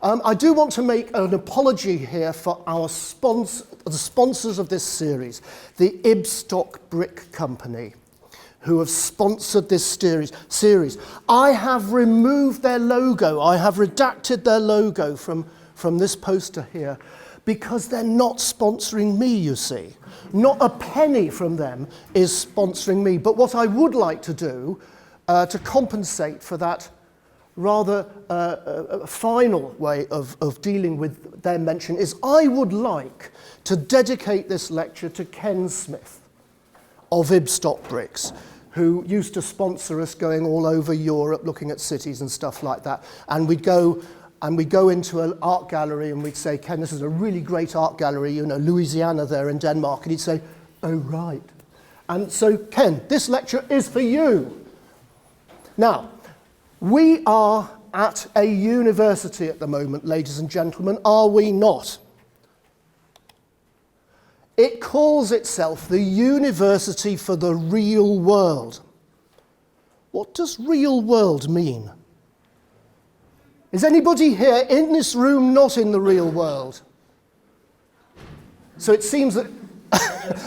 I do want to make an apology here for the sponsors of this series, the Ibstock Brick Company, who have sponsored this series. I have removed their logo. I have redacted their logo from this poster here because they're not sponsoring me, you see. Not a penny from them is sponsoring me. But what I would like to do to compensate for that rather final way of dealing with their mention is I would like to dedicate this lecture to Ken Smith of Ibstock Bricks, who used to sponsor us going all over Europe looking at cities and stuff like that. And we'd go into an art gallery and we'd say, Ken, this is a really great art gallery, you know, Louisiana there in Denmark. And he'd say, oh, right. And so, Ken, this lecture is for you. Now, we are at a university at the moment, ladies and gentlemen, are we not? It calls itself the University for the Real World. What does real world mean? Is anybody here in this room not in the real world? So it seems that,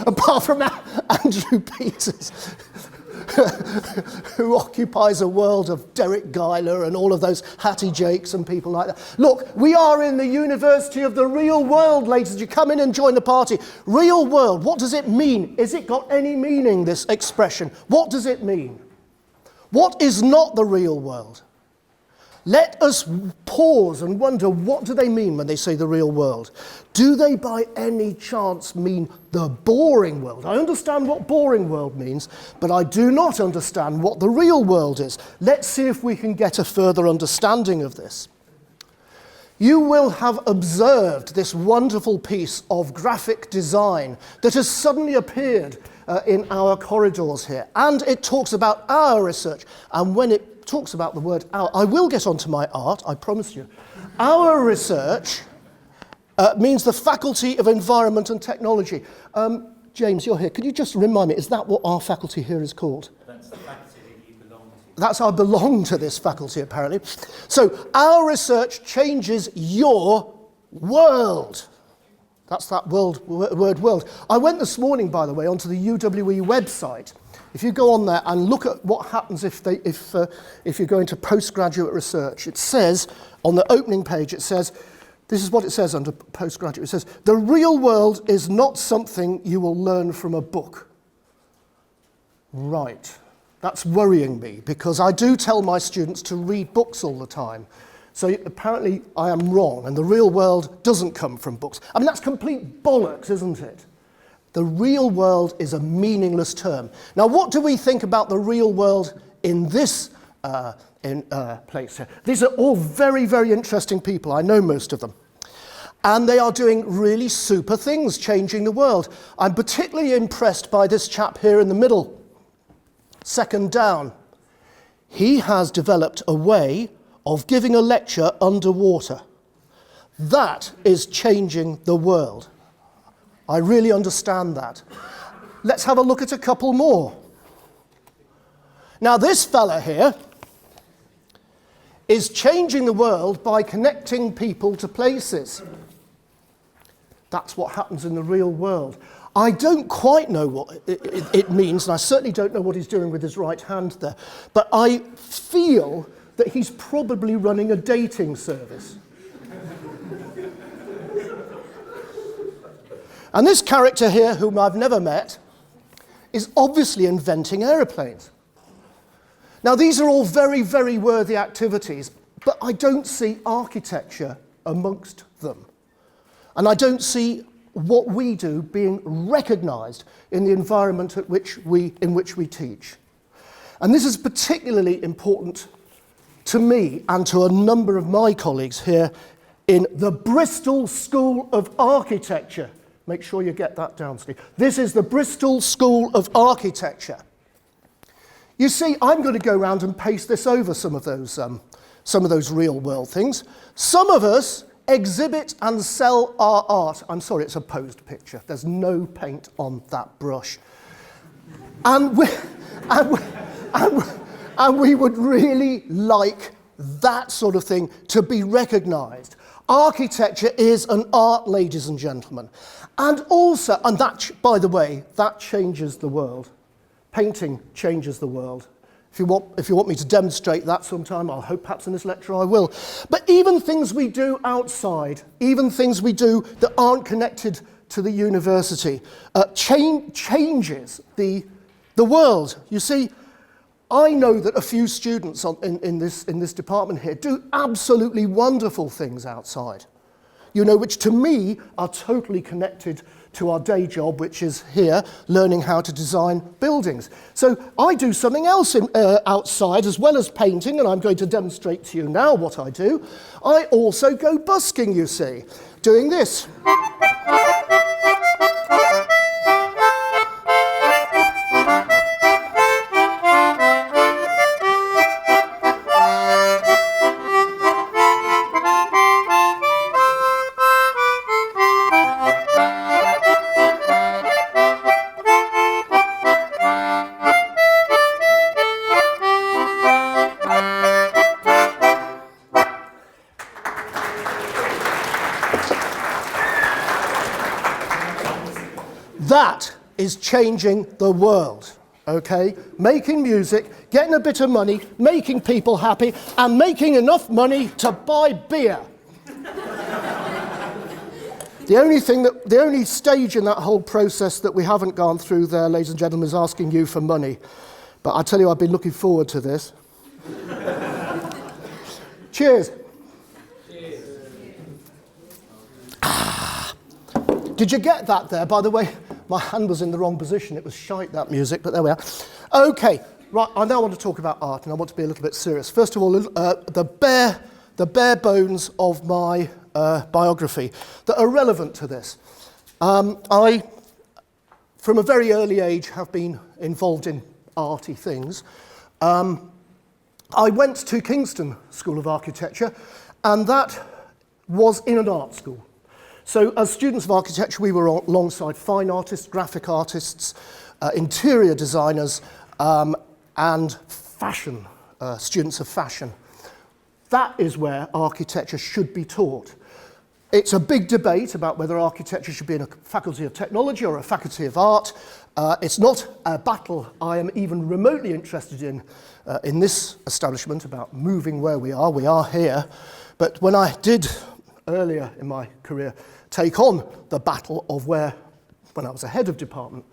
apart from Andrew Peters, who occupies a world of Derek Geiler and all of those Hattie Jakes and people like that. Look, we are in the University of the Real World, ladies. You come in and join the party. Real world, what does it mean? Is it got any meaning, this expression? What does it mean? What is not the real world? Let us pause and wonder, what do they mean when they say the real world? Do they by any chance mean the boring world? I understand what boring world means, but I do not understand what the real world is. Let's see if we can get a further understanding of this. You will have observed this wonderful piece of graphic design that has suddenly appeared in our corridors here, and it talks about our research. And when it talks about the word our, I will get onto my art, I promise you. Our research means the Faculty of Environment and Technology. James, you're here. Could you just remind me, is that what our faculty here is called? That's the faculty that you belong to. That's I belong to this faculty, apparently. So our research changes your world. That's that word world. I went this morning, by the way, onto the UWE website. If you go on there and look at what happens if you're going to postgraduate research, it says, on the opening page, it says, this is what it says under postgraduate. It says, the real world is not something you will learn from a book. Right. That's worrying me, because I do tell my students to read books all the time. So apparently I am wrong, and the real world doesn't come from books. I mean, that's complete bollocks, isn't it? The real world is a meaningless term. Now, what do we think about the real world in this place here? These are all very, very interesting people. I know most of them. And they are doing really super things, changing the world. I'm particularly impressed by this chap here in the middle, second down. He has developed a way of giving a lecture underwater. That is changing the world. I really understand that. Let's have a look at a couple more. Now, this fella here is changing the world by connecting people to places. That's what happens in the real world. I don't quite know what it means, and I certainly don't know what he's doing with his right hand there, but I feel that he's probably running a dating service. And this character here, whom I've never met, is obviously inventing aeroplanes. Now, these are all very, very worthy activities, but I don't see architecture amongst them. And I don't see what we do being recognised in the environment in which we teach. And this is particularly important to me and to a number of my colleagues here in the Bristol School of Architecture. Make sure you get that down, Steve. This is the Bristol School of Architecture. You see, I'm going to go around and paste this over some of those real world things. Some of us exhibit and sell our art. I'm sorry, it's a posed picture. There's no paint on that brush. And we would really like that sort of thing to be recognised. Architecture is an art, ladies and gentlemen. And also, and that, by the way, that changes the world. Painting changes the world. If you want me to demonstrate that sometime, I hope perhaps in this lecture I will. But even things we do outside, even things we do that aren't connected to the university, changes the world. You see, I know that a few students in this department here do absolutely wonderful things outside, which to me are totally connected to our day job, which is here, learning how to design buildings. So I do something else outside as well as painting, and I'm going to demonstrate to you now what I do. I also go busking, you see, doing this. That is changing the world, okay? Making music, getting a bit of money, making people happy, and making enough money to buy beer. The only stage in that whole process that we haven't gone through there, ladies and gentlemen, is asking you for money. But I tell you, I've been looking forward to this. Cheers. Did you get that there? By the way, my hand was in the wrong position. It was shite, that music, but there we are. Okay, right, I now want to talk about art, and I want to be a little bit serious. First of all, the bare bones of my biography that are relevant to this. I, from a very early age, have been involved in arty things. I went to Kingston School of Architecture, and that was in an art school. So as students of architecture, we were alongside fine artists, graphic artists, interior designers, and fashion, students of fashion. That is where architecture should be taught. It's a big debate about whether architecture should be in a faculty of technology or a faculty of art. It's not a battle I am even remotely interested in this establishment about moving where we are here. But when I did earlier in my career take on the battle of when I was a head of department,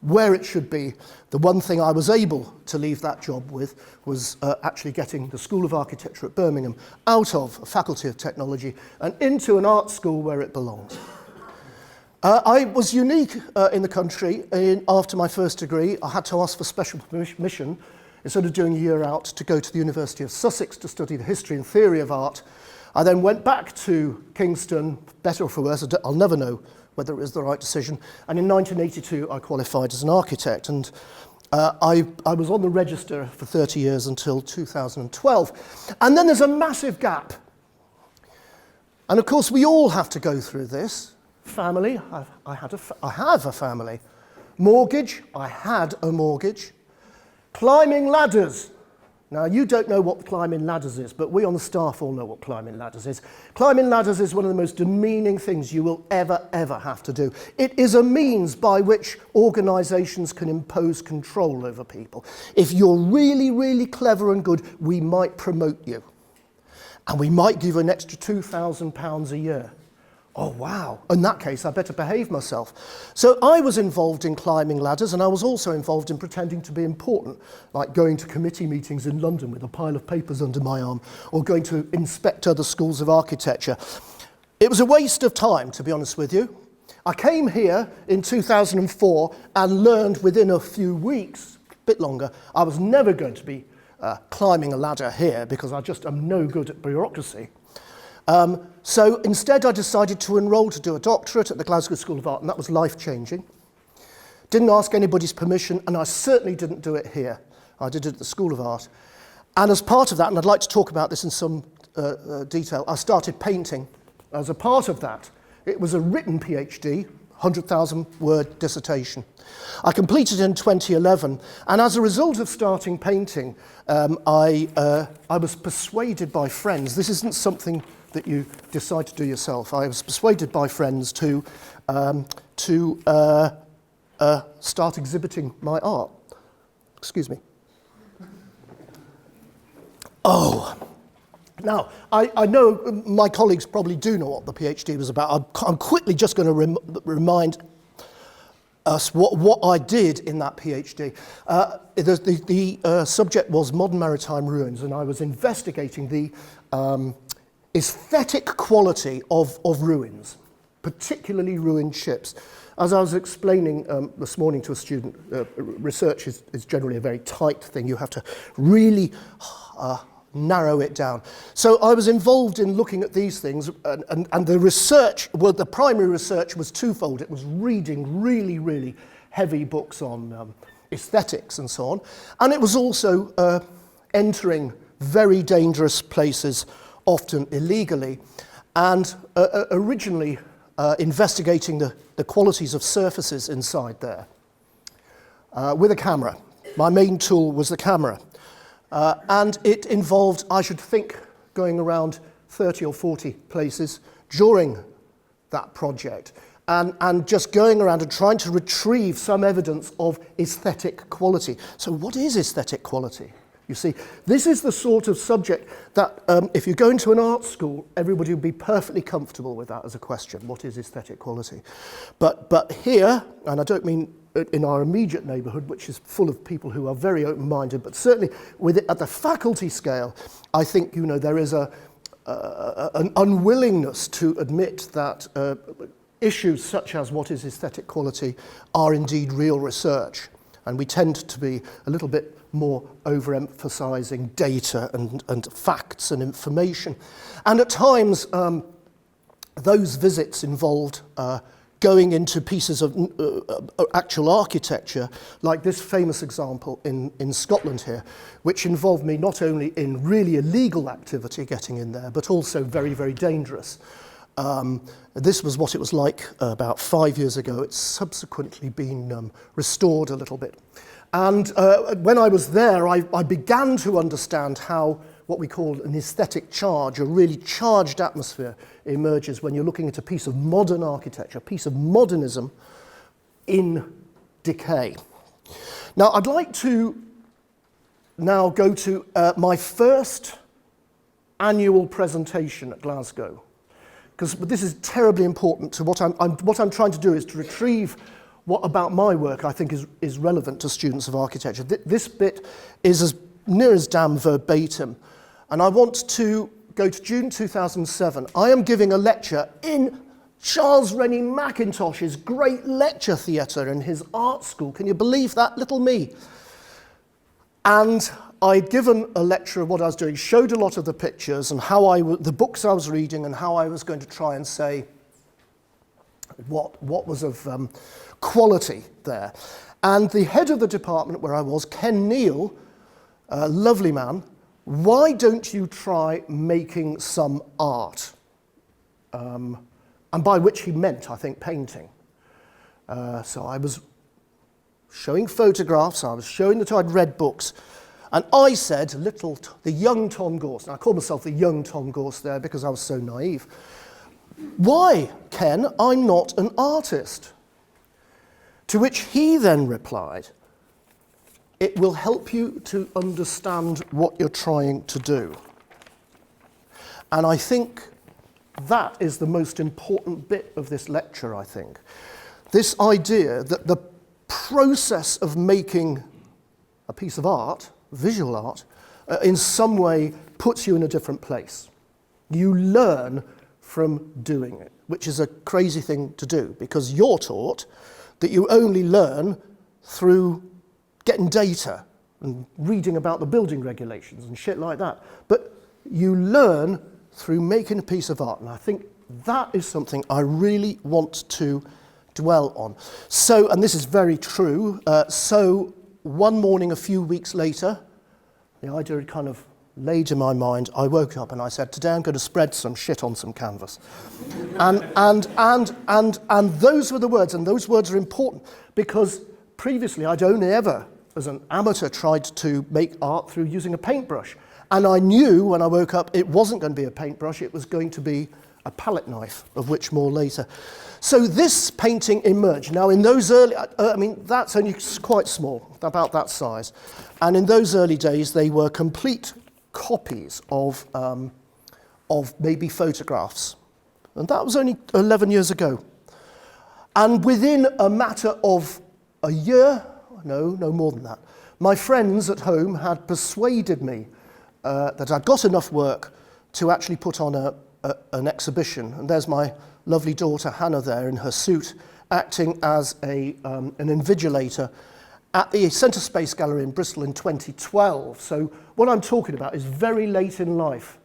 where it should be, the one thing I was able to leave that job with was actually getting the School of Architecture at Birmingham out of a faculty of technology and into an art school where it belongs. I was unique in the country. After my first degree, I had to ask for special permission, instead of doing a year out, to go to the University of Sussex to study the history and theory of art. I then went back to Kingston, better or for worse, I'll never know whether it was the right decision. And in 1982, I qualified as an architect. And I was on the register for 30 years until 2012. And then there's a massive gap. And of course, we all have to go through this. Family, I have a family. Mortgage, I had a mortgage. Climbing ladders. Now, you don't know what climbing ladders is, but we on the staff all know what climbing ladders is. Climbing ladders is one of the most demeaning things you will ever have to do. It is a means by which organisations can impose control over people. If you're really, really clever and good, we might promote you. And we might give you an extra £2,000 a year. Oh, wow. In that case, I better behave myself. So I was involved in climbing ladders, and I was also involved in pretending to be important, like going to committee meetings in London with a pile of papers under my arm, or going to inspect other schools of architecture. It was a waste of time, to be honest with you. I came here in 2004 and learned within a few weeks, a bit longer, I was never going to be climbing a ladder here because I just am no good at bureaucracy. So instead I decided to enrol to do a doctorate at the Glasgow School of Art, and that was life-changing. Didn't ask anybody's permission, and I certainly didn't do it here. I did it at the School of Art. And as part of that, and I'd like to talk about this in some detail, I started painting as a part of that. It was a written PhD, 100,000 word dissertation. I completed it in 2011, and as a result of starting painting, I was persuaded by friends. This isn't something that you decide to do yourself. I was persuaded by friends to start exhibiting my art. Excuse me. Oh. Now, I know my colleagues probably do know what the PhD was about. I'm quickly just going to remind us what I did in that PhD. The subject was modern maritime ruins, and I was investigating the aesthetic quality of ruins, particularly ruined ships. As I was explaining this morning to a student, research is generally a very tight thing. You have to really narrow it down. So I was involved in looking at these things, and the research, well, the primary research was twofold. It was reading really, really heavy books on aesthetics and so on, and it was also entering very dangerous places, often illegally, and originally investigating the qualities of surfaces inside there with a camera. My main tool was the camera. And it involved, I should think, going around 30 or 40 places during that project and just going around and trying to retrieve some evidence of aesthetic quality. So what is aesthetic quality? You see, this is the sort of subject that if you go into an art school, everybody would be perfectly comfortable with that as a question. What is aesthetic quality? But here, and I don't mean in our immediate neighbourhood, which is full of people who are very open-minded, but certainly at the faculty scale, I think there is an unwillingness to admit that issues such as what is aesthetic quality are indeed real research, and we tend to be a little bit more overemphasising data and facts and information. And at times, those visits involved going into pieces of actual architecture, like this famous example in Scotland here, which involved me not only in really illegal activity getting in there, but also very, very dangerous. This was what it was like about 5 years ago. It's subsequently been restored a little bit. And when I was there, I began to understand how what we call an aesthetic charge, a really charged atmosphere, emerges when you're looking at a piece of modern architecture, a piece of modernism in decay. Now, I'd like to now go to my first annual presentation at Glasgow, because this is terribly important to what I'm trying to do is to retrieve what about my work I think is relevant to students of architecture. This bit is as near as damn verbatim. And I want to go to June 2007. I am giving a lecture in Charles Rennie Mackintosh's great lecture theatre in his art school. Can you believe that? Little me. And I'd given a lecture of what I was doing, showed a lot of the pictures and the books I was reading and how I was going to try and say what was of quality there. And the head of the department where I was, Ken Neal, a lovely man, why don't you try making some art? And by which he meant, I think, painting. So I was showing photographs, I was showing that I'd read books, and I said, the young Thom Gorst, and I call myself the young Thom Gorst there because I was so naive, why, Ken, I'm not an artist? To which he then replied, it will help you to understand what you're trying to do. And I think that is the most important bit of this lecture, I think. This idea that the process of making a piece of art, visual art, in some way puts you in a different place. You learn from doing it, which is a crazy thing to do, because you're taught that you only learn through getting data and reading about the building regulations and shit like that. But you learn through making a piece of art, and I think that is something I really want to dwell on. So, and this is very true, so one morning a few weeks later, the idea had kind of laid in my mind, I woke up and I said, today I'm going to spread some shit on some canvas. and those were the words, and those words are important because previously I'd only ever, as an amateur, tried to make art through using a paintbrush. And I knew when I woke up it wasn't going to be a paintbrush, it was going to be a palette knife, of which more later. So this painting emerged. Now in those early, that's only quite small, about that size. And in those early days they were complete copies of maybe photographs. And that was only 11 years ago. And within a matter of a year, no more than that, my friends at home had persuaded me that I'd got enough work to actually put on an exhibition. And there's my lovely daughter Hannah there in her suit, acting as an invigilator at the Centre Space Gallery in Bristol in 2012. So what I'm talking about is very late in life.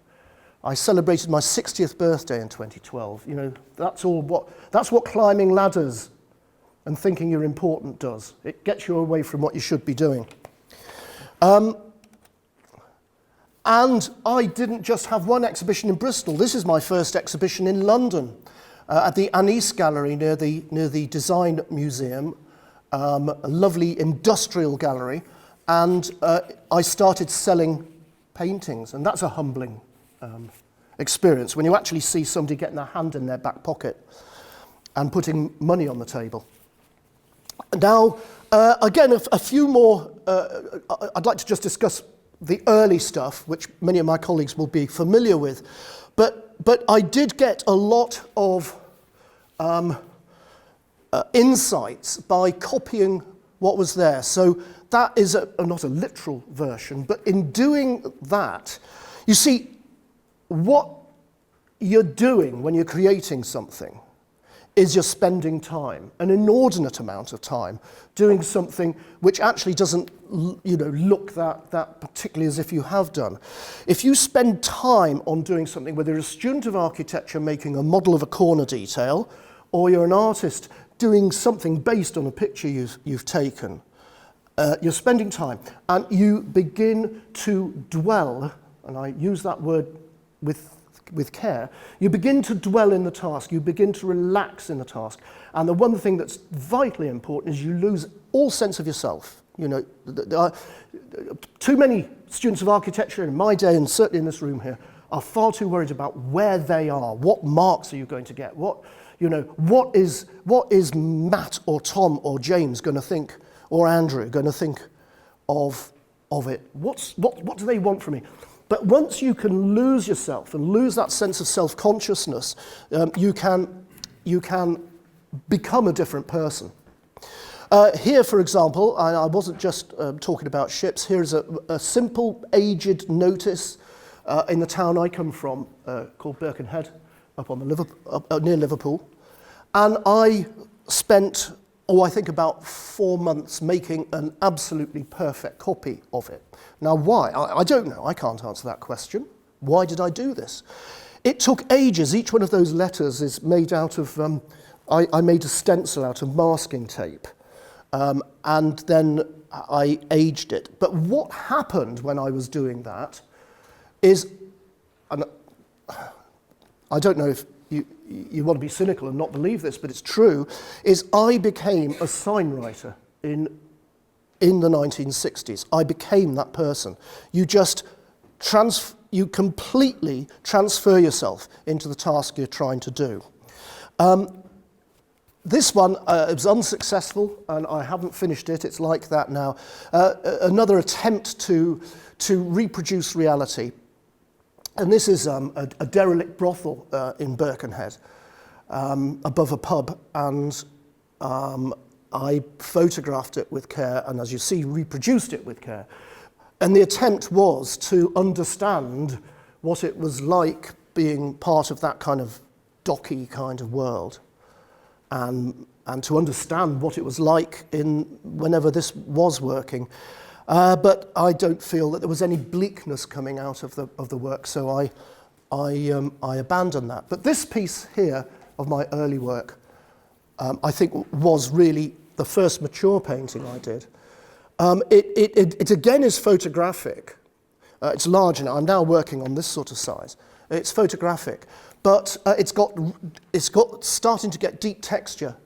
I celebrated my 60th birthday in 2012. You know, that's what climbing ladders and thinking you're important does. It gets you away from what you should be doing. And I didn't just have one exhibition in Bristol. This is my first exhibition in London at the Anise Gallery near the Design Museum, a lovely industrial gallery. And I started selling paintings, and that's a humbling experience when you actually see somebody getting their hand in their back pocket and putting money on the table. Now, again, a few more, I'd like to just discuss the early stuff, which many of my colleagues will be familiar with, but I did get a lot of insights by copying what was there. So that is not a literal version, but in doing that, you see, what you're doing when you're creating something is you're spending time, an inordinate amount of time, doing something which actually doesn't, look that particularly as if you have done. If you spend time on doing something, whether you're a student of architecture making a model of a corner detail, or you're an artist doing something based on a picture you've taken, you're spending time, and you begin to dwell, and I use that word with care, you begin to dwell in the task, you begin to relax in the task. And the one thing that's vitally important is you lose all sense of yourself. You know, too many students of architecture in my day, and certainly in this room here, are far too worried about where they are, what marks are you going to get, what is Matt or Tom or James going to think, or Andrew going to think of it? What do they want from me? But once you can lose yourself and lose that sense of self-consciousness, you can become a different person. Here, for example, I wasn't just talking about ships. Here's a simple aged notice in the town I come from called Birkenhead, up on the near Liverpool. And I spent, I think about 4 months making an absolutely perfect copy of it. Now, why? I don't know. I can't answer that question. Why did I do this? It took ages. Each one of those letters is made out of, I made a stencil out of masking tape, and then I aged it. But what happened when I was doing that is, and I don't know if you want to be cynical and not believe this, but it's true, is I became a signwriter in the 1960s. I became that person. You just you completely transfer yourself into the task you're trying to do. This one was unsuccessful, and I haven't finished it. It's like that now. Another attempt to reproduce reality. And this is a derelict brothel in Birkenhead, above a pub, and I photographed it with care, and as you see, reproduced it with care. And the attempt was to understand what it was like being part of that kind of docky kind of world, and to understand what it was like whenever this was working. But I don't feel that there was any bleakness coming out of the work, so I abandoned that. But this piece here of my early work, I think was really the first mature painting I did. It again is photographic, It's large now. I'm now working on this sort of size. It's photographic, but it's got starting to get deep texture.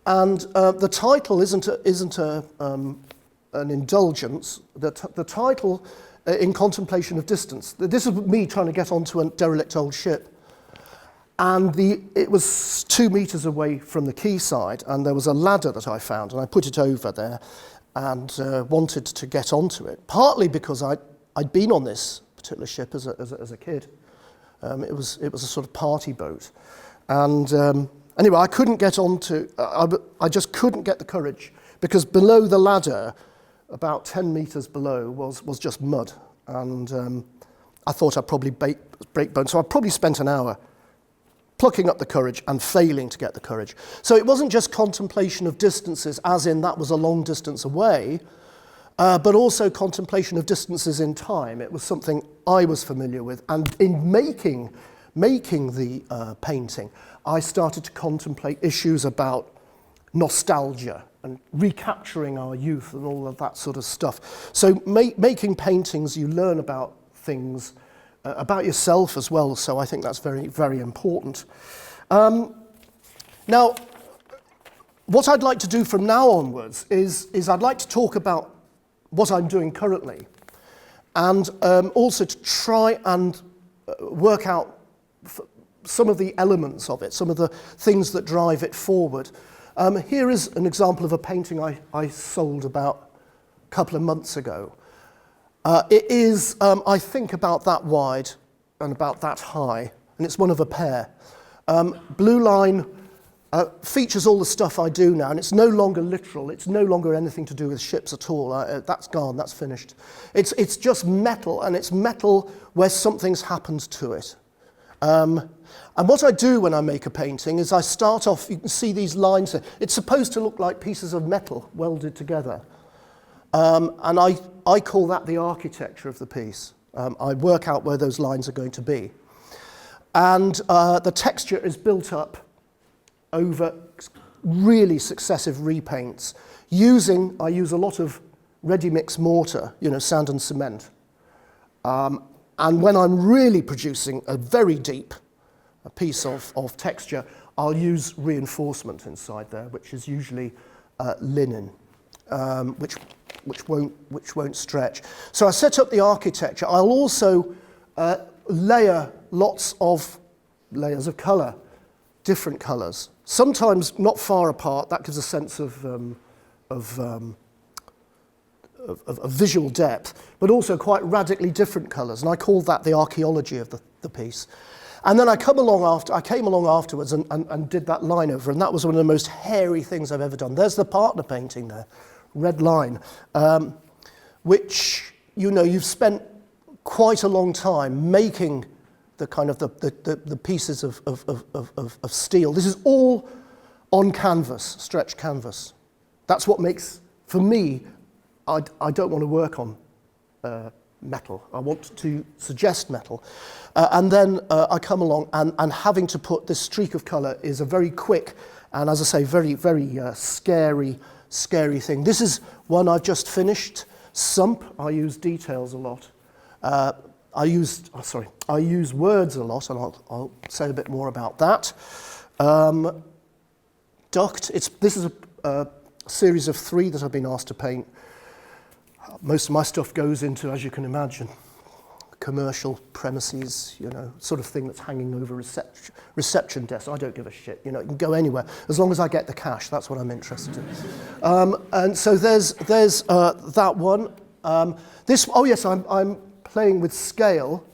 And the title isn't an indulgence. The title, In Contemplation of Distance. This is me trying to get onto a derelict old ship. And it was 2 meters away from the quayside, and there was a ladder that I found, and I put it over there and wanted to get onto it, partly because I'd been on this particular ship as a kid. It was a sort of party boat. And anyway, I couldn't get onto, I just couldn't get the courage, because below the ladder, about 10 meters below, was just mud. And I thought I'd probably break bones, so I probably spent an hour plucking up the courage and failing to get the courage. So it wasn't just contemplation of distances, as in that was a long distance away, but also contemplation of distances in time. It was something I was familiar with. And in making the painting, I started to contemplate issues about nostalgia and recapturing our youth and all of that sort of stuff. So making paintings, you learn about things, about yourself as well, so I think that's very, very important. Now, what I'd like to do from now onwards is I'd like to talk about what I'm doing currently, and also to try and work out some of the elements of it, some of the things that drive it forward. Here is an example of a painting I sold about a couple of months ago. It is, I think, about that wide and about that high, and it's one of a pair. Blue line features all the stuff I do now, and it's no longer literal. It's no longer anything to do with ships at all. That's gone. That's finished. It's just metal, and it's metal where something's happened to it. And what I do when I make a painting is I start off. You can see these lines there. It's supposed to look like pieces of metal welded together. And I call that the architecture of the piece. I work out where those lines are going to be. And the texture is built up over really successive repaints. I use a lot of ready-mix mortar, sand and cement. And when I'm really producing a very deep piece of texture, I'll use reinforcement inside there, which is usually linen, which won't stretch. So I set up the architecture. I'll also layer lots of layers of colour, different colours. Sometimes not far apart. That gives a sense of visual depth, but also quite radically different colours. And I call that the archaeology of the piece. And then I came along afterwards and did that line over, and that was one of the most hairy things I've ever done. There's the partner painting there, red line, which, you've spent quite a long time making the kind of the pieces of steel. This is all on canvas, stretched canvas. That's what makes, for me, I don't want to work on metal. I want to suggest metal. And then I come along, and having to put this streak of colour is a very quick and, as I say, very, very scary thing. This is one I've just finished. Sump. I use details a lot. I use words a lot, and I'll say a bit more about that. Duct. This is a series of 3 that I've been asked to paint. Most of my stuff goes into, as you can imagine, commercial premises, sort of thing that's hanging over reception desks. I don't give a shit. It can go anywhere as long as I get the cash. That's what I'm interested in. And so there's that one. I'm playing with scale.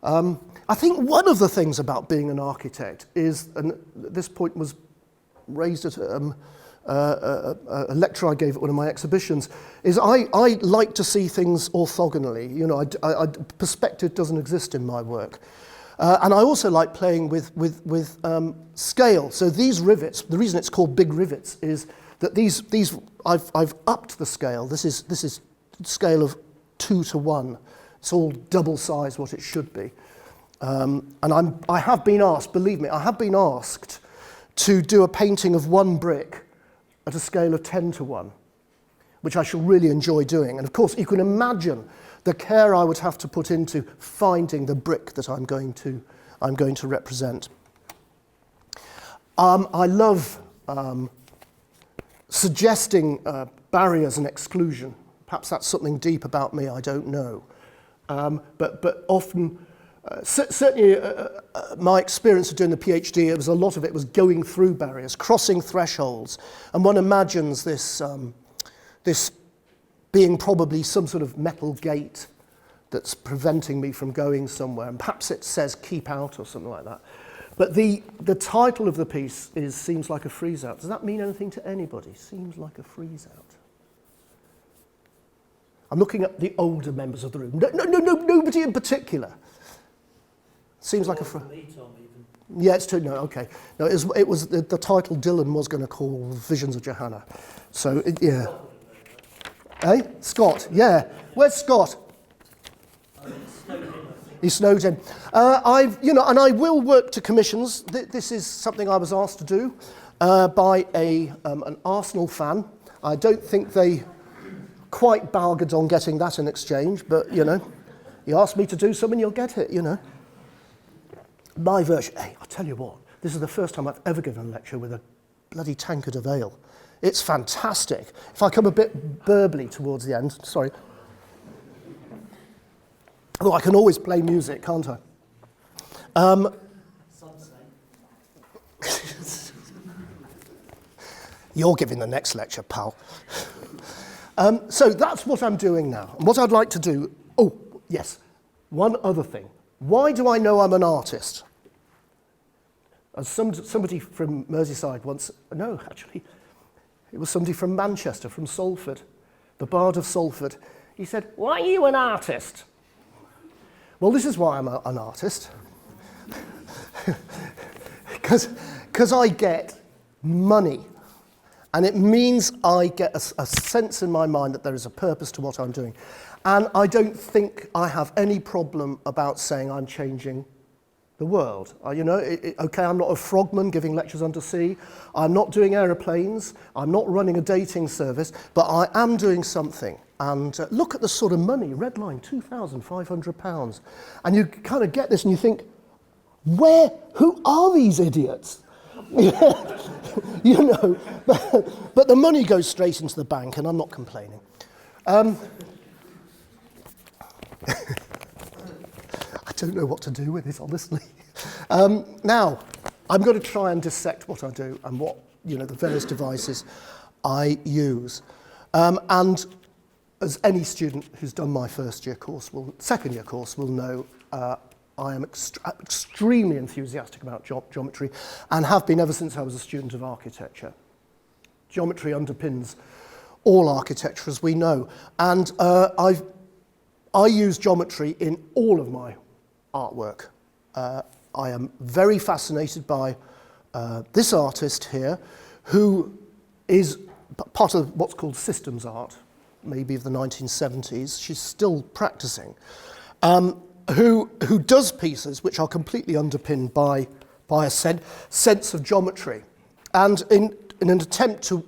I think one of the things about being an architect is, and this point was raised at a lecture I gave at one of my exhibitions, is I like to see things orthogonally. Perspective doesn't exist in my work. And I also like playing with scale. So these rivets, the reason it's called big rivets is that these I've upped the scale. This is scale of 2 to 1. It's all double size what it should be. And I have been asked, believe me, I have been asked to do a painting of 1 brick at a scale of 10 to 1, which I shall really enjoy doing. And of course, you can imagine the care I would have to put into finding the brick that I'm going to represent. I love suggesting barriers and exclusion. Perhaps that's something deep about me, I don't know. But often, certainly my experience of doing the PhD, a lot of it was going through barriers, crossing thresholds. And one imagines this being probably some sort of metal gate that's preventing me from going somewhere. And perhaps it says keep out or something like that. But the title of the piece Seems Like a Freeze Out. Does that mean anything to anybody? Seems like a freeze out. I'm looking at the older members of the room. No, nobody in particular. Seems like a freeze out. Yeah, it's true. No, okay. No, it was the title Dylan was going to call Visions of Johanna. So, yeah. Eh? Scott, yeah. Where's Scott? He snowed in. And I will work to commissions. This is something I was asked to do by an Arsenal fan. I don't think they quite bargained on getting that in exchange, but, you know, he asked me to do something, you'll get it, you know. My version, hey, I'll tell you what, this is the first time I've ever given a lecture with a bloody tankard of ale. It's fantastic. If I come a bit burbly towards the end, sorry. Although I can always play music, can't I? You're giving the next lecture, pal. So that's what I'm doing now. And what I'd like to do, oh, yes, one other thing. Why do I know I'm an artist? As somebody from Merseyside once, no, actually, it was somebody from Manchester, from Salford, the Bard of Salford. He said, why are you an artist? Well, this is why I'm an artist. Because I get money. And it means I get a sense in my mind that there is a purpose to what I'm doing. And I don't think I have any problem about saying I'm changing the world. Okay, I'm not a frogman giving lectures under sea. I'm not doing aeroplanes. I'm not running a dating service. But I am doing something. And look at the sort of money, red line, £2,500. And you kind of get this and you think, who are these idiots? You know, but the money goes straight into the bank, and I'm not complaining. I don't know what to do with it, honestly. Now, I'm going to try and dissect what I do and what, the various devices I use. And as any student who's done my second year course will know, I am extremely enthusiastic about geometry and have been ever since I was a student of architecture. Geometry underpins all architecture, as we know. And I use geometry in all of my artwork. I am very fascinated by this artist here, who is part of what's called systems art, maybe of the 1970s. She's still practicing. Who does pieces which are completely underpinned by a sense of geometry. And in an attempt to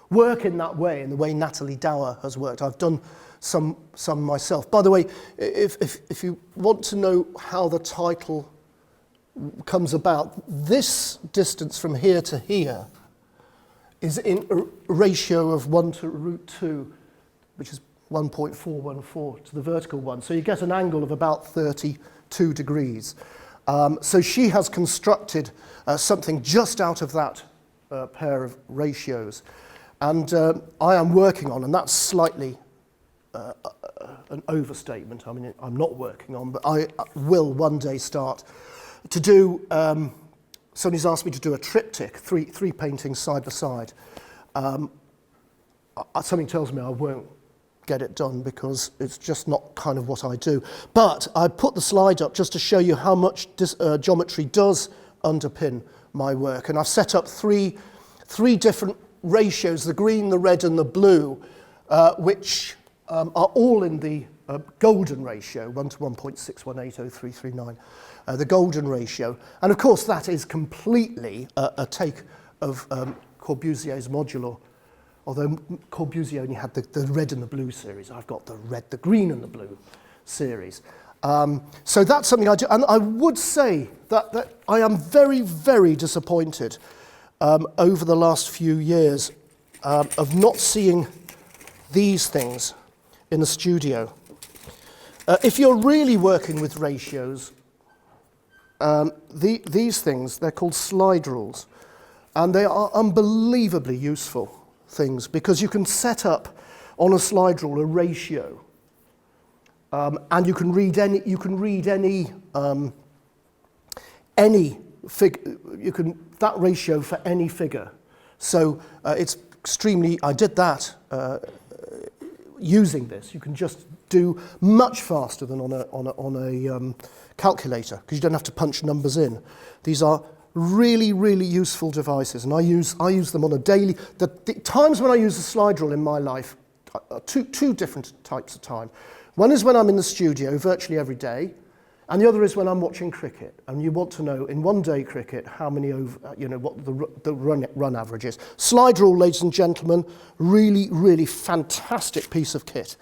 work in that way, in the way Natalie Dower has worked, I've done some myself. By the way, if you want to know how the title comes about, this distance from here to here is in a ratio of 1 to root 2, which is 1.414 to the vertical one. So you get an angle of about 32 degrees. So she has constructed something just out of that pair of ratios. And I am working on, and that's slightly an overstatement. I mean, I'm not working on, but I will one day start to do, somebody's asked me to do a triptych, three paintings side by side. Something tells me I won't get it done because it's just not kind of what I do. But I put the slide up just to show you how much geometry does underpin my work. And I've set up three different ratios, the green, the red, and the blue, which are all in the golden ratio, 1 to 1.61803339, the golden ratio. And of course, that is completely a take of Corbusier's modular although Corbusier only had the red and the blue series. I've got the red, the green and the blue series. So that's something I do. And I would say that I am very, very disappointed over the last few years of not seeing these things in the studio. If you're really working with ratios, these things, they're called slide rules. And they are unbelievably useful things because you can set up on a slide rule a ratio. And you can read any figure, that ratio for any figure. So it's extremely, I did that using this. You can just do much faster than on a calculator because you don't have to punch numbers in. These are really, really useful devices, and I use them on a daily. The times when I use a slide rule in my life are two different types of time. One is when I'm in the studio virtually every day, and the other is when I'm watching cricket. And you want to know in one-day cricket how many what the run average is. Slide rule, ladies and gentlemen, really, really fantastic piece of kit.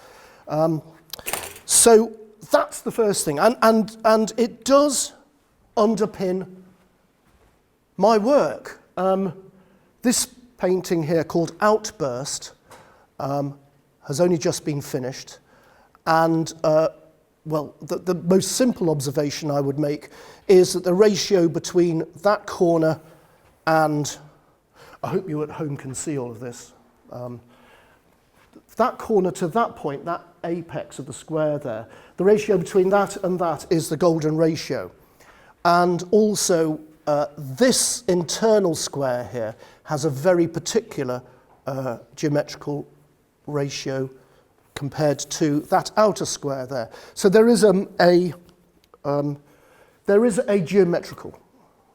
So that's the first thing, and it does underpin my work. This painting here called Outburst has only just been finished. And, well, the most simple observation I would make is that the ratio between that corner and, I hope you at home can see all of this, that corner to that point, that apex of the square there, the ratio between that and that is the golden ratio. And also, this internal square here has a very particular geometrical ratio compared to that outer square there. So there is a geometrical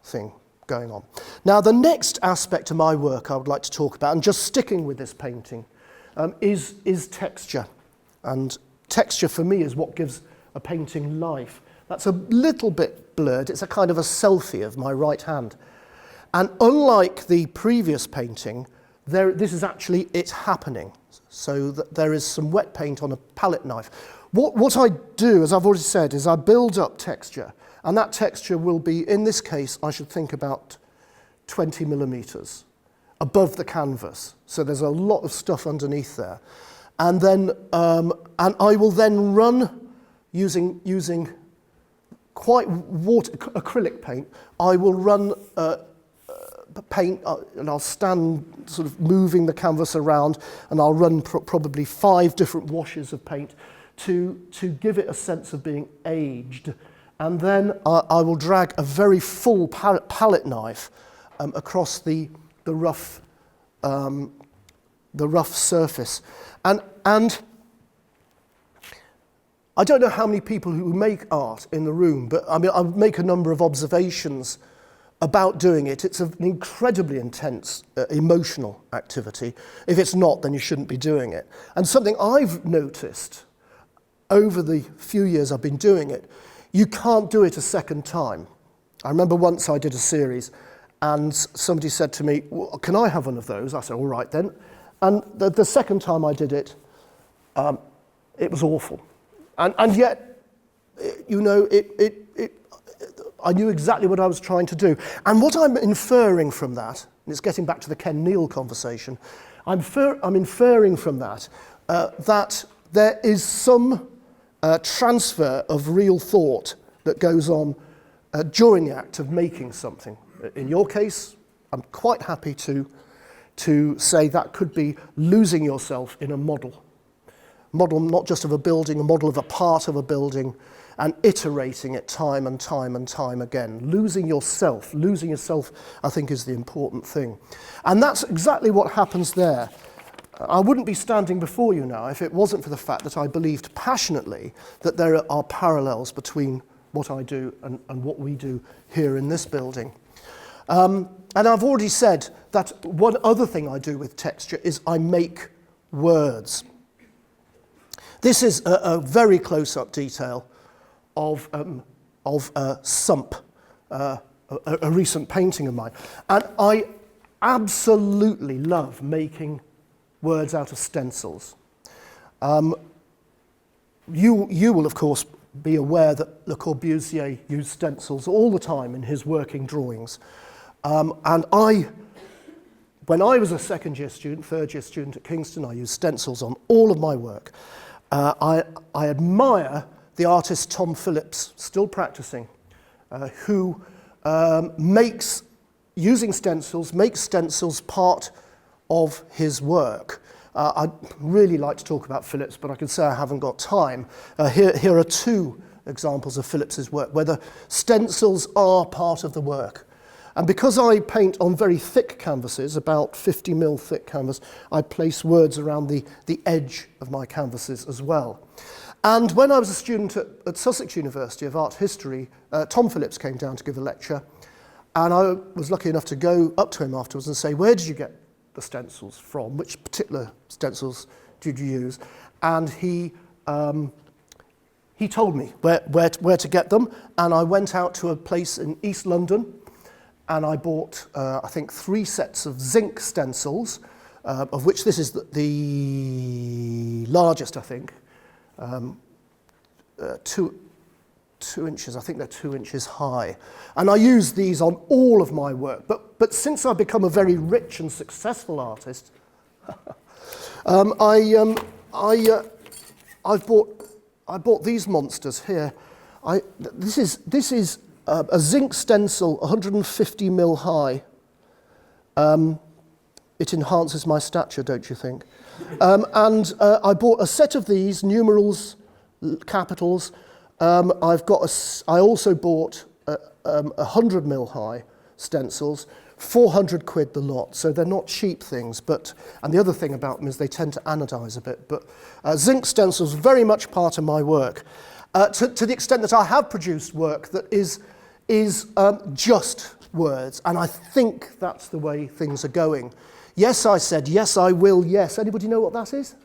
thing going on. Now, the next aspect of my work I would like to talk about, and just sticking with this painting, is texture. And texture for me is what gives a painting life. That's a little bit blurred. It's a kind of a selfie of my right hand. And unlike the previous painting, this is actually it happening. So that there is some wet paint on a palette knife. What I do, as I've already said, is I build up texture. And that texture will be, in this case, I should think about 20 millimeters above the canvas. So there's a lot of stuff underneath there. And then, and I will then run using quite acrylic paint. I will run paint, and I'll stand sort of moving the canvas around, and I'll run probably 5 different washes of paint to give it a sense of being aged. And then I will drag a very full palette knife across the rough surface. And I don't know how many people who make art in the room, but I mean, I make a number of observations about doing it. It's an incredibly intense emotional activity. If it's not, then you shouldn't be doing it. And something I've noticed over the few years I've been doing it, you can't do it a second time. I remember once I did a series and somebody said to me, well, can I have one of those? I said, all right then. And the second time I did it, it was awful. And yet, you know, I knew exactly what I was trying to do. And what I'm inferring from that, and it's getting back to the Ken Neal conversation, I'm inferring from that that there is some transfer of real thought that goes on during the act of making something. In your case, I'm quite happy to say that could be losing yourself in a model. Model not just of a building, a model of a part of a building, and iterating it time and time and time again. Losing yourself, I think, is the important thing. And that's exactly what happens there. I wouldn't be standing before you now if it wasn't for the fact that I believed passionately that there are parallels between what I do and what we do here in this building. And I've already said that one other thing I do with texture is I make words. This is a very close-up detail of Sump, a recent painting of mine. And I absolutely love making words out of stencils. You will, of course, be aware that Le Corbusier used stencils all the time in his working drawings. When I was a second-year student, third-year student at Kingston, I used stencils on all of my work. I admire the artist Tom Phillips, still practicing, who using stencils, makes stencils part of his work. I'd really like to talk about Phillips, but I can say I haven't got time. Here are two examples of Phillips's work where the stencils are part of the work. And because I paint on very thick canvases, about 50 mil thick canvas, I place words around the edge of my canvases as well. And when I was a student at Sussex University of Art History, Tom Phillips came down to give a lecture, and I was lucky enough to go up to him afterwards and say, "Where did you get the stencils from? Which particular stencils did you use?" And he told me where to get them, and I went out to a place in East London, and I bought, I think, 3 sets of zinc stencils, of which this is the largest, I think, 2 inches. I think they're 2 inches high. And I use these on all of my work. But since I've become a very rich and successful artist, I bought these monsters here. This is a zinc stencil, 150 mil high. It enhances my stature, don't you think? I bought a set of these, numerals, capitals. I also bought 100 mil high stencils, 400 quid the lot, so they're not cheap things. And the other thing about them is they tend to anodize a bit. But zinc stencils are very much part of my work, to the extent that I have produced work that is just words, and I think that's the way things are going. Yes, I said, yes, I will, yes. Anybody know what that is?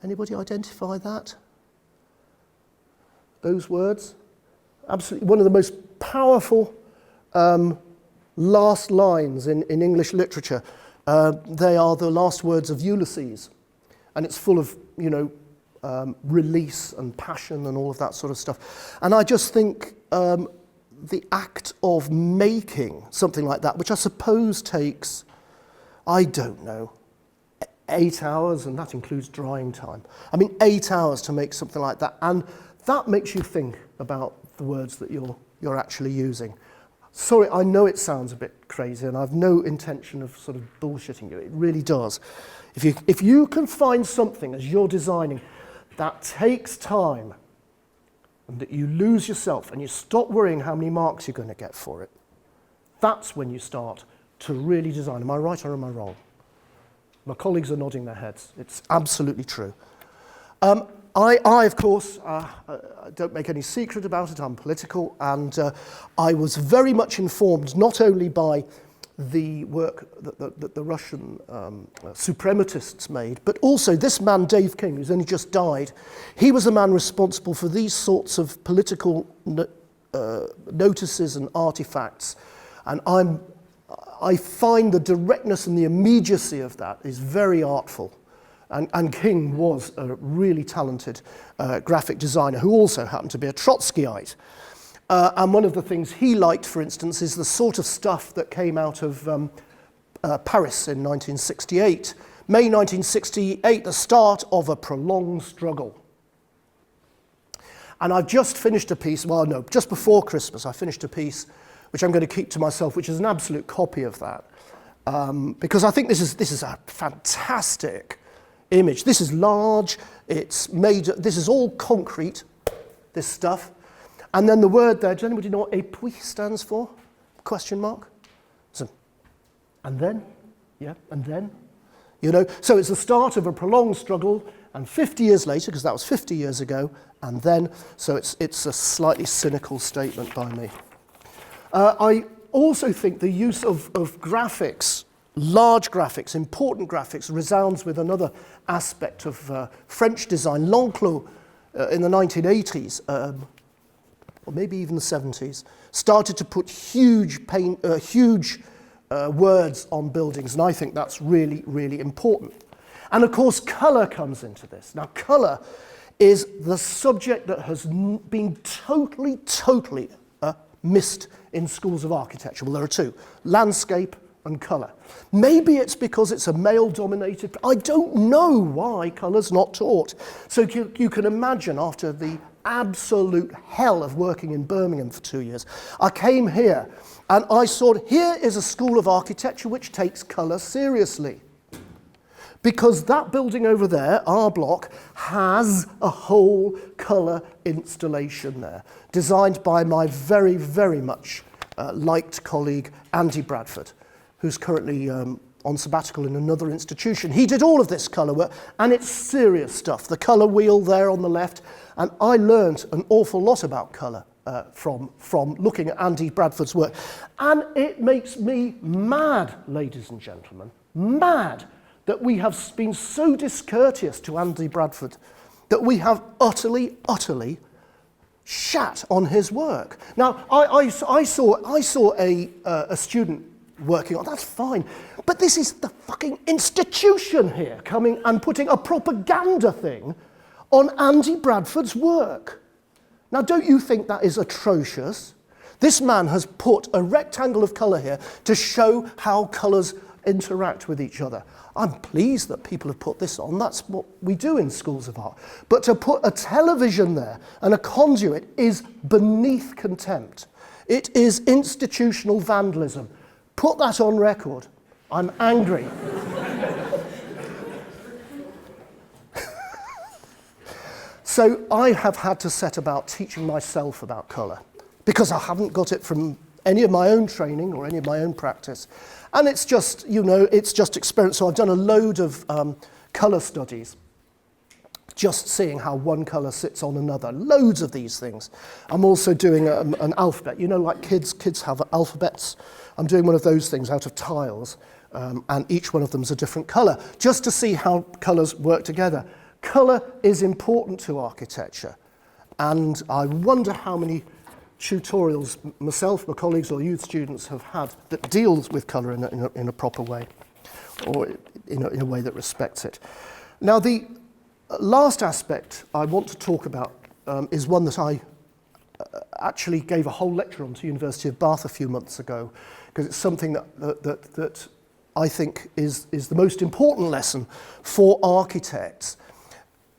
Anybody identify that? Those words? Absolutely, one of the most powerful last lines in English literature. They are the last words of Ulysses, and it's full of, release and passion and all of that sort of stuff. And I just think the act of making something like that, which I suppose takes, I don't know, 8 hours, and that includes drying time. 8 hours to make something like that, and that makes you think about the words that you're actually using. Sorry, I know it sounds a bit crazy, and I've no intention of sort of bullshitting you. It really does. If you can find something as you're designing that takes time, and that you lose yourself and you stop worrying how many marks you're going to get for it, that's when you start to really design. Am I right or am I wrong? My colleagues are nodding their heads. It's absolutely true. I of course, don't make any secret about it. I'm political, and I was very much informed not only by the work that the Russian suprematists made, but also this man, Dave King, who's only just died. He was the man responsible for these sorts of political notices and artifacts, and I find the directness and the immediacy of that is very artful. And King was a really talented graphic designer who also happened to be a Trotskyite. And one of the things he liked, for instance, is the sort of stuff that came out of Paris in 1968. May 1968, the start of a prolonged struggle. And I've just finished a piece, just before Christmas, I finished a piece which I'm going to keep to myself, which is an absolute copy of that. Because I think this is a fantastic image. This is large, this is all concrete, this stuff. And then the word there, does anybody know what épuis stands for? Question mark? So, and then? Yeah, and then? So it's the start of a prolonged struggle, and 50 years later, because that was 50 years ago, and then, so it's a slightly cynical statement by me. I also think the use of graphics, large graphics, important graphics, resounds with another aspect of French design. L'Enclos in the 1980s, or maybe even the 70s, started to put huge words on buildings, and I think that's really, really important. And of course, colour comes into this. Now, colour is the subject that has been totally missed in schools of architecture. Well, there are two, landscape and colour. Maybe it's because it's a male-dominated, I don't know why colour's not taught. So you can imagine, after the absolute hell of working in Birmingham for 2 years, I came here and I saw, here is a school of architecture which takes colour seriously. Because that building over there, our block, has a whole colour installation there, designed by my very, very much liked colleague, Andy Bradford, who's currently on sabbatical in another institution. He did all of this colour work, and it's serious stuff. The colour wheel there on the left, and I learnt an awful lot about colour from looking at Andy Bradford's work. And it makes me mad, ladies and gentlemen, mad, that we have been so discourteous to Andy Bradford, that we have utterly shat on his work. Now, I saw a student working on, that's fine, but this is the fucking institution here coming and putting a propaganda thing on Andy Bradford's work. Now, don't you think that is atrocious? This man has put a rectangle of colour here to show how colours interact with each other. I'm pleased that people have put this on. That's what we do in schools of art. But to put a television there and a conduit is beneath contempt. It is institutional vandalism. Put that on record. I'm angry. So I have had to set about teaching myself about colour, because I haven't got it from any of my own training or any of my own practice. And it's just, it's just experience. So I've done a load of colour studies, just seeing how one colour sits on another. Loads of these things. I'm also doing an alphabet. Like kids have alphabets. I'm doing one of those things out of tiles, and each one of them is a different colour, just to see how colours work together. Colour is important to architecture, and I wonder how many tutorials myself, my colleagues or youth students have had that deals with colour in a proper way, or in a way that respects it. Now, the last aspect I want to talk about is one that I actually gave a whole lecture on to University of Bath a few months ago, because it's something that I think is the most important lesson for architects,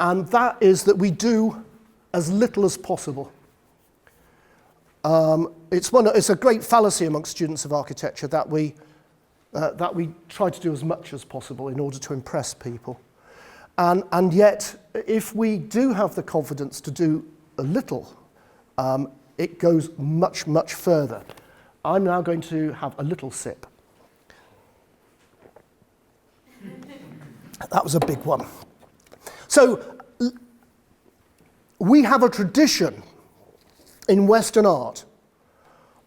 and that is that we do as little as possible. It's a great fallacy amongst students of architecture that we try to do as much as possible in order to impress people. And yet, if we do have the confidence to do a little, it goes much, much further. I'm now going to have a little sip. That was a big one. So, we have a tradition in Western art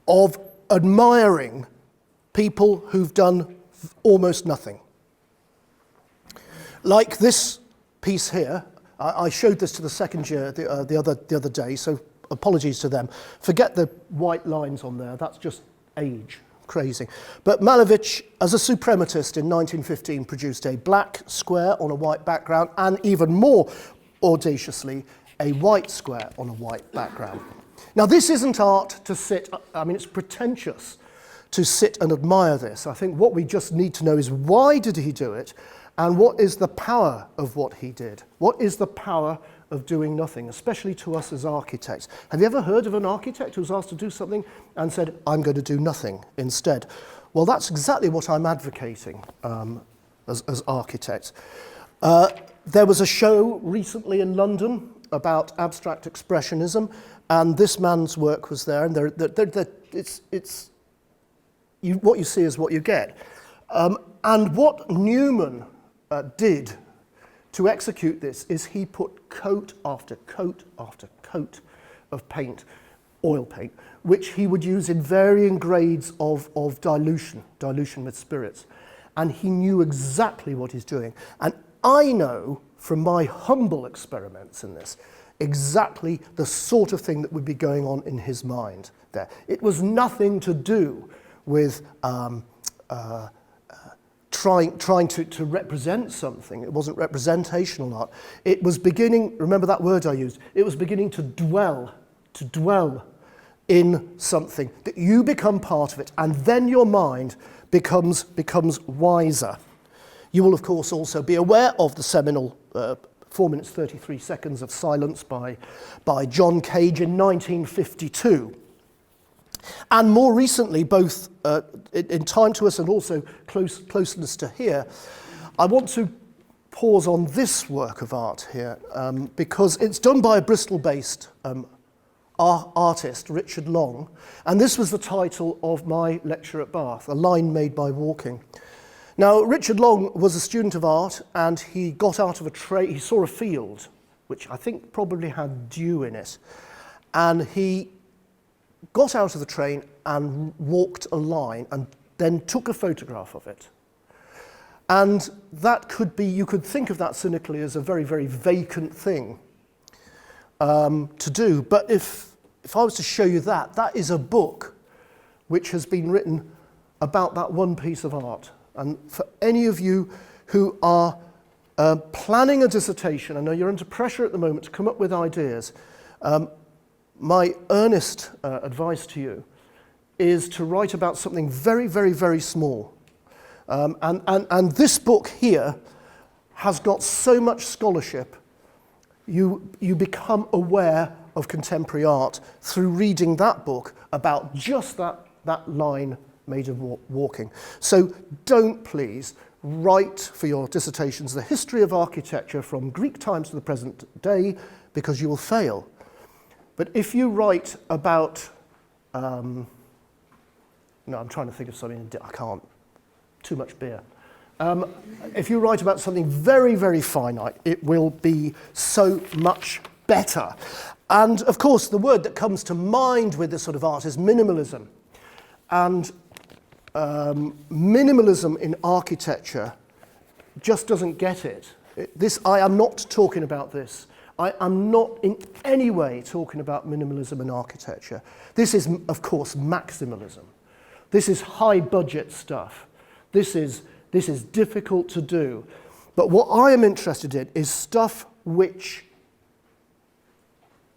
of admiring people who've done almost nothing. Like this piece here, I showed this to the second year the other day, so apologies to them. Forget the white lines on there, that's just age, crazy. But Malevich, as a suprematist in 1915, produced a black square on a white background, and even more audaciously, a white square on a white background. Now, this isn't art to sit, it's pretentious to sit and admire this. I think what we just need to know is, why did he do it, and what is the power of what he did? What is the power of doing nothing, especially to us as architects? Have you ever heard of an architect who was asked to do something and said, I'm going to do nothing instead? Well, that's exactly what I'm advocating as architects. There was a show recently in London about abstract expressionism, and this man's work was there, and what you see is what you get. And what Newman did to execute this is he put coat after coat after coat of paint, oil paint, which he would use in varying grades of dilution with spirits. And he knew exactly what he's doing. And I know from my humble experiments in this exactly the sort of thing that would be going on in his mind there. It was nothing to do with trying to represent something. It wasn't representational art. It was beginning, remember that word I used, it was beginning to dwell in something, that you become part of it, and then your mind becomes wiser. You will, of course, also be aware of the seminal 4 minutes 33 seconds of silence by John Cage in 1952. And more recently, both in time to us and also closeness to here, I want to pause on this work of art here because it's done by a Bristol-based artist, Richard Long, and this was the title of my lecture at Bath, A Line Made by Walking. Now, Richard Long was a student of art, and he got out of a train. He saw a field, which I think probably had dew in it, and he got out of the train and walked a line and then took a photograph of it. And that could be, you could think of that cynically as a very, very vacant thing to do. But if I was to show you that, that is a book which has been written about that one piece of art. And for any of you who are planning a dissertation, I know you're under pressure at the moment to come up with ideas, my earnest advice to you is to write about something very, very, very small. And this book here has got so much scholarship, you become aware of contemporary art through reading that book about just that line made of walking. So don't please write for your dissertations the history of architecture from Greek times to the present day, because you will fail. But if you write about, no, I'm trying to think of something, I can't, too much beer. If you write about something very, very finite, it will be so much better. And of course, the word that comes to mind with this sort of art is minimalism. And minimalism in architecture just doesn't get it. I am not talking about this. I am not in any way talking about minimalism in architecture. This is, of course, maximalism. This is high budget stuff. This is difficult to do. But what I am interested in is stuff which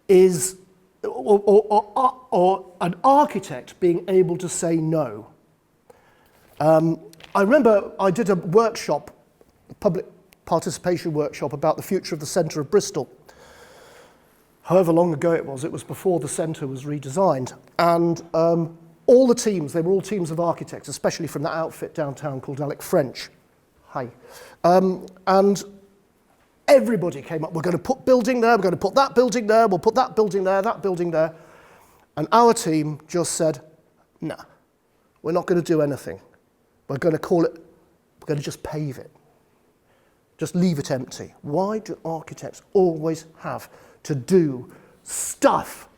is, or an architect being able to say no. I remember I did a workshop, a public participation workshop about the future of the centre of Bristol. However long ago it was before the centre was redesigned. And all the teams, they were all teams of architects, especially from that outfit downtown called Alec French. Hi. And everybody came up, we're going to put building there, we're going to put that building there, we'll put that building there, that building there. And our team just said, no, we're not going to do anything. We're going to just pave it. Just leave it empty. Why do architects always have to do stuff?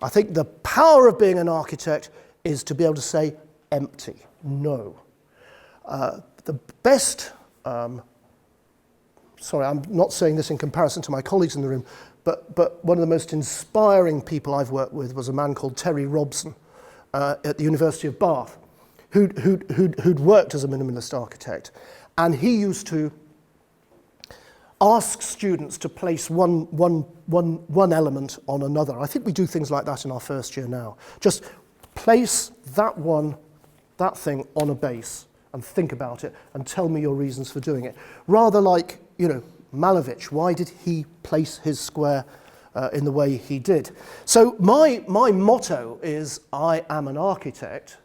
I think the power of being an architect is to be able to say empty, no. The best, sorry, I'm not saying this in comparison to my colleagues in the room, but one of the most inspiring people I've worked with was a man called Terry Robson at the University of Bath, who'd worked as a minimalist architect. And he used to ask students to place one element on another. I think we do things like that in our first year now. Just place that thing on a base and think about it and tell me your reasons for doing it. Rather like, Malevich, why did he place his square in the way he did? So my motto is, I am an architect,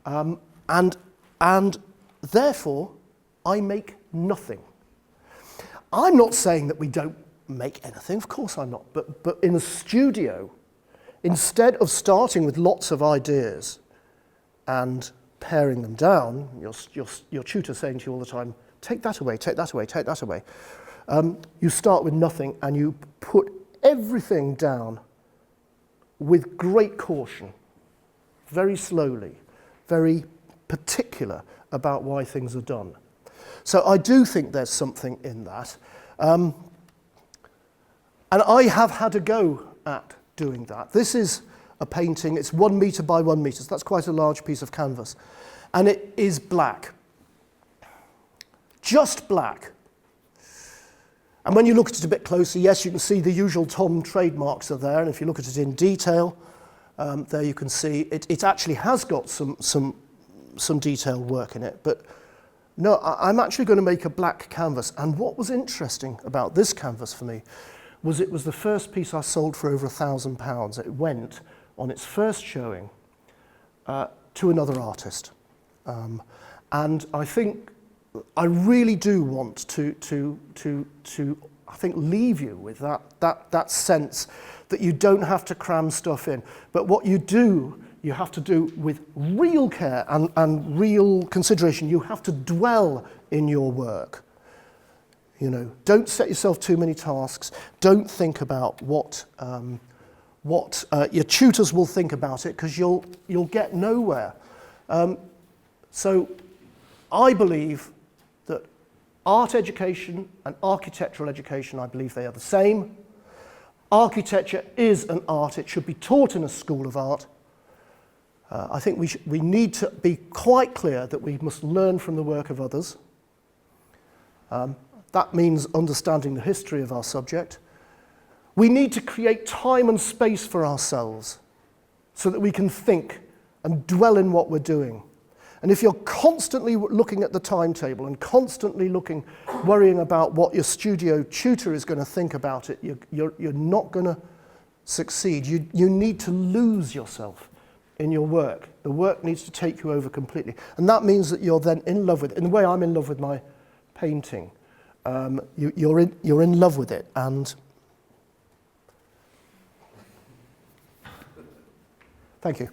and therefore I make nothing. I'm not saying that we don't make anything, of course I'm not, but in a studio, instead of starting with lots of ideas and paring them down, your tutor saying to you all the time, take that away, take that away, take that away. You start with nothing and you put everything down with great caution, very slowly, very particular about why things are done. So I do think there's something in that. And I have had a go at doing that. This is a painting, it's 1 metre by 1 metre, so that's quite a large piece of canvas. and it is black. Just black. And when you look at it a bit closer, yes, you can see the usual Thom trademarks are there, and if you look at it in detail, there you can see it actually has got some detailed work in it. But no, I'm actually going to make a black canvas. And what was interesting about this canvas for me was it was the first piece I sold for over £1,000. It went on its first showing to another artist. And I think I really do want to I think leave you with that sense that you don't have to cram stuff in, but what you do, you have to do with real care and real consideration. You have to dwell in your work. You know, don't set yourself too many tasks. Don't think about what your tutors will think about it, because you'll get nowhere. So I believe that art education and architectural education, I believe they are the same. Architecture is an art. It should be taught in a school of art. I think we need to be quite clear that we must learn from the work of others. That means understanding the history of our subject. We need to create time and space for ourselves so that we can think and dwell in what we're doing. And if you're constantly looking at the timetable and constantly worrying about what your studio tutor is going to think about it, you're not going to succeed. You need to lose yourself in your work. The work needs to take you over completely. And that means that you're then in love with it. In the way I'm in love with my painting, you're in love with it. And thank you.